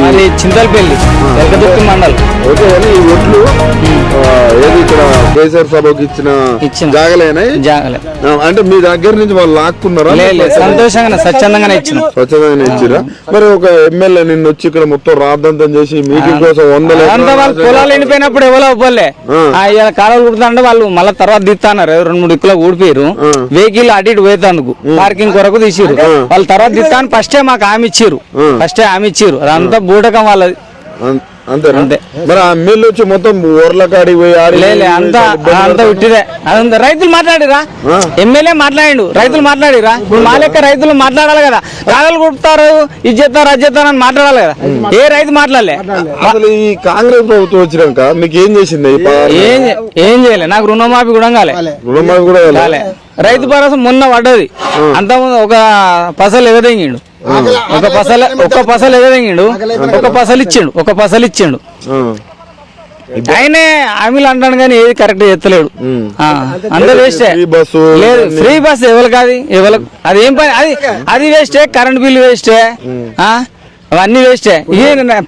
అది చింతలపల్లి ఎలకదుర్తి మండలం. ఓకే కానీ ఈ ఒట్లు ఏది ఇక్కడ కేసీఆర్ సభకు ఇచ్చిన జాగలేనా? జాగలే అంటే మీ దగ్గర నుంచి వాళ్ళు లాక్కున్నారా? సంతోషంగా స్వచ్ఛందంగానే ఇచ్చిరా. మరి ఒక ఎమ్మెల్యే నిన్ను వచ్చి ఇక్కడ మొత్తం రాద్దంతం చేసి మీటింగ్ కోసం పొలాలు ఎండిపోయినప్పుడు ఎవరో పోలే కాలువలు కుడుతుంటే వాళ్ళు మళ్ళీ తర్వాత దిస్తాన్నారు. 2-3 దిక్కులో ఊడిపోయారు. వెహికల్ అటు ఇటు పోయేందుకు పార్కింగ్ కొరకు తీసిరు. వాళ్ళు తర్వాత దిస్తాను ఫస్టే మాకు హామీ ఇచ్చిరు. అదంతా బూటకం వాళ్ళది అంతే. మరి ఆ ఎమ్మెల్యే వచ్చి మొత్తం ఊర్ల కాడికి పోయి అంతా ఉట్టిదే. అదంతా రైతులు మాట్లాడిరా, ఎమ్మెల్యే మాట్లాడిండు, రైతులు మాట్లాడిరా. ఇప్పుడు మా లెక్క రైతులు మాట్లాడాలి కదా. కాగలు కుడతారు, ఇది చేస్తారు అది చేస్తారు అని మాట్లాడాలి కదా. ఏ రైతు మాట్లాడలే. అసలు ఈ కాంగ్రెస్ ప్రభుత్వం వచ్చినాక మీకు ఏం చేసింది? ఏం చేయలే. నాకు రుణమాఫీ కూడా కాలే. రైతు భరోసా మొన్న పడ్డది. అంతకుముందు ఒక పసలు ఎగదెంగిండు, ఒక పసలు ఎగదెంగిండు, ఒక పసలు ఇచ్చిండు. ఆయనే హామీలు అంటాడు కానీ ఏది కరెక్ట్ చేస్తలేడు. అందరు వేస్టే. లేదు ఫ్రీ బస్ ఎవరికి అది ఏం పని? అది వేస్టే. కరెంట్ బిల్లు వేస్టే. అవన్నీ వేస్టే.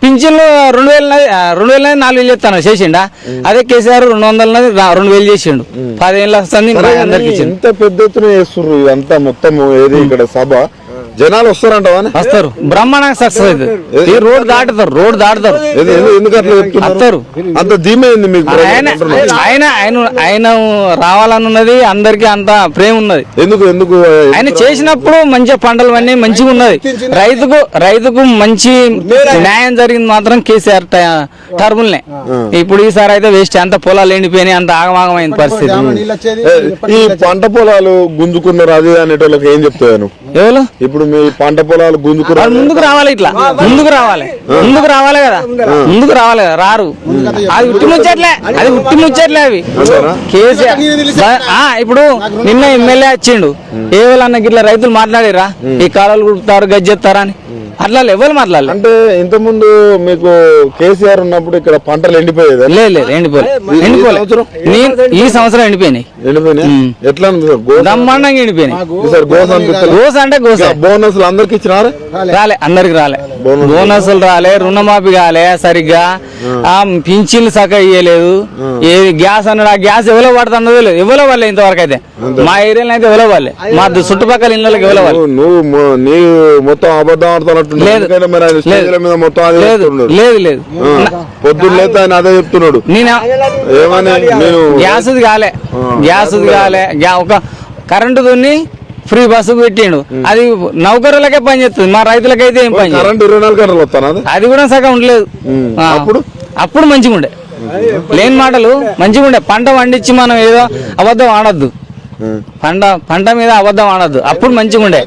పింఛన్లు 2000 4,000 చెప్తాను చేసిండా. అదే కేసీఆర్ 200 2,000 చేసిండు. 10 ఏళ్ళు వస్తుంది అందరికి. ఎంత పెద్ద ఎత్తున చేస్తున్నారు ఇదంతా మొత్తం. ఏది ఇక్కడ సభ జనాలు వస్తారంటావా? వస్తారు. బ్రహ్మాండంగా సక్సెస్ అవుతుంది. రోడ్ దాటుతారు. ఎందుకు అట్లా చెప్తున్నారు? అంత ధీమైంది మీకు? ఆయన రావాలన్నది అందరికి అంత ప్రేమ ఉన్నది. ఎందుకు ఆయన చేసినప్పుడు మంచిగా పంటలు అన్నీ మంచిగా ఉన్నది. రైతుకు మంచి న్యాయం జరిగింది మాత్రం కేసీఆర్ టర్ములనే. ఇప్పుడు ఈసారి అయితే వేస్ట్. అంత పొలాలు ఎండిపోయినాయి, అంత ఆగమాగమైన పరిస్థితి. ఈ పంట పొలాలు గుంజుకున్నారు అది అనేటోళ్ళకి ఏం చెప్తాను? ఎవరు ఇప్పుడు మీ పంట పొలాలు గుంజుకున్నారు, ముందుకు రావాలి. ఇట్లా ముందుకు రావాలి కదా. రారు. అది ఉట్టి ముచ్చట్లే అవి. కేసీఆర్ ఇప్పుడు నిన్న ఎమ్మెల్యే వచ్చిండు. ఏ వాళ్ళన్న గిట్లా రైతులు మాట్లాడిరా ఈ కాలాలు కుడుతారు గజ్జెత్తారా అని? అట్లా ఎవరు మాట్లాడలేదు. అంటే ఇంత ముందు మీకు కేసీఆర్ ఉన్నప్పుడు ఇక్కడ పంటలు ఎండిపోయేది? ఎండిపోలే. ఈ సంవత్సరం ఎండిపోయినాయి. ఎట్లా బ్రహ్మాండంగా ఎండిపోయినాయి. గోస అంటే బోనస్ అందరికి ఇచ్చినారు? అందరికి రాలే. బోనస్లు రాలే, రుణమాఫీ కాలే సరిగ్గా, పింఛన్లు సగం ఇయ్యలేదు. ఏ గ్యాస్ అన్నాడు, ఆ గ్యాస్ ఎవరో పడుతున్నదో లేదు. ఎవరో వాళ్ళే ఇంతవరకు అయితే. మా ఏరియాలో అయితే ఎవరో వాళ్ళే. మా చుట్టుపక్కల ఇళ్ళకి ఎవరో వాళ్ళు. నువ్వు మొత్తం అబద్ధం ఆడుతున్నట్టు. లేదు పొద్దున్న ఆయన అదే చెప్తున్నాడు. గ్యాస్ కాలే. ఒక కరెంటు దున్ని ఫ్రీ బస్సు పెట్టిండు. అది నౌకరులకే పని చేస్తుంది, మా రైతులకైతే ఏం పని. 24 గంటలు వస్తాను అది కూడా సగం ఉండలేదు. అప్పుడు మంచిగా ఉండే. లేని మాటలు మంచిగా ఉండే. పంట పండించి మనం ఏదో అబద్ధం ఆడద్దు. పంట మీద అబద్ధం ఆడద్దు. అప్పుడు మంచిగా ఉండే.